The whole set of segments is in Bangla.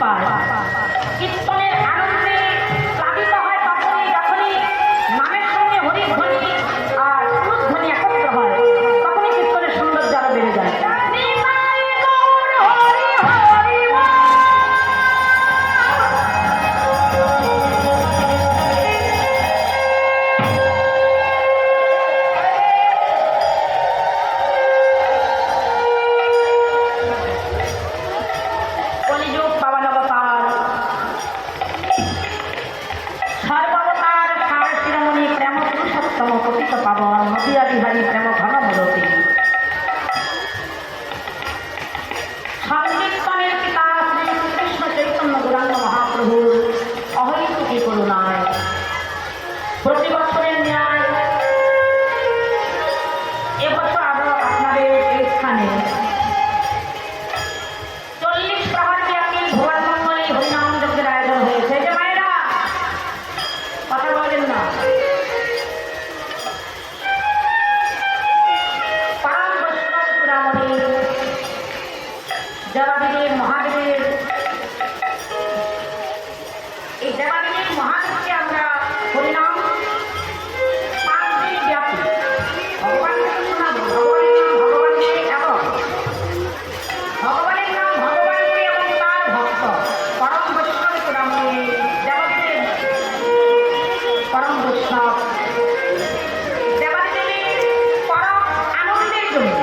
পায়। কীর্তনের আনন্দে প্লাবিত হয় তখনই যখনই নামের সঙ্গে হরিধ্বনি আর সুরধ্বনি একত্র হয়, তখনই কীর্তনের সৌন্দর্য আরো বেড়ে যায়। পাবন নদিয়া বিহারী প্রেম ঘন মূলতী সংকীর্তনের পিতা শ্রী কৃষ্ণ চৈতন্য গৌরাঙ্গ মহাপ্রভুর অহৈতুকী করুণায় প্রতি বছরের ন্যায় এবছর আরো আপনাদের এই স্থানে 40 প্রহর ব্যাপী ভুবন মঙ্গলী হরিনাম যজ্ঞের আয়োজন হয়েছে। যে মায়েরা কথা বলেন না, দেবাদেবীর মহাদেবের এই দেবাদেবীর মহাদেবকে আমরা হরিনাম 5 দিন ব্যাপী ভগবানকে শোনাবো। ভগবানের নাম ভগবানকে এবং তার ভক্ত পরম বৈষ্ণব চূড়ামণি দেবাদেবীর পরম বৈষ্ণব দেবাদেবীর পরম আনন্দের জন্য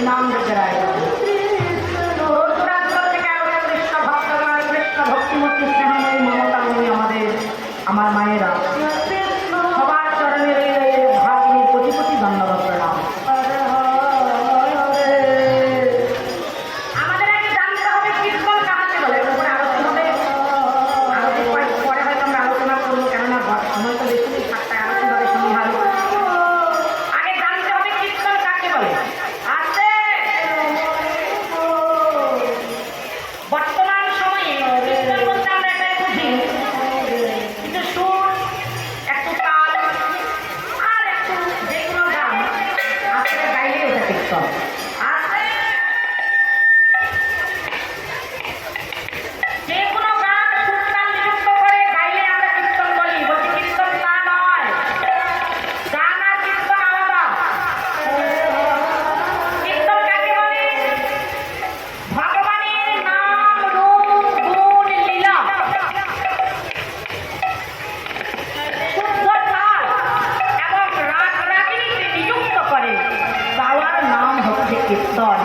নাম যজ্ঞের আয়োজন। দূরান্তর থেকে আগত কৃষ্ণ ভক্তগণ, কৃষ্ণ ভক্তিমূর্তি স্নেহময়ী মমতাময়ী আমার মায়েরা সবার চরণে ভাগিনীর কোটি কোটি ধন্যবাদ প্রণাম। আমাদের আগে জানতে হবে কীর্তন কাকে বলে, উপরে আলোচনা হবে। আলোচনা পরে হয়তো আমরা আলোচনা করবো, কেননা সময় তো বেশি থাকতে আলোচনা হবে সময় ভালো। আগে জানতে হবে কীর্তন কাকে বলে। বর্তমান সময়ে কীর্তন বলতে আমরা এটাই বুঝি কিছু সুর, একটু তাল আর একটু যে কোনো গান আসলে গাইলে ওটা কীর্তন। যে কোনো গান সুর তাল নিযুক্ত করে গাইলে আমরা কীর্তন বলি। বলছি কীর্তন তা নয়, গান আর কীর্তন আলাদা। কীর্তন কাকে বলে? ভগবানের নাম রূপ গুণ লীলা শুদ্ধ তাল এবং রাগ রাগিনীকে নিযুক্ত করে গাওয়ার নাম হচ্ছে কীর্তন।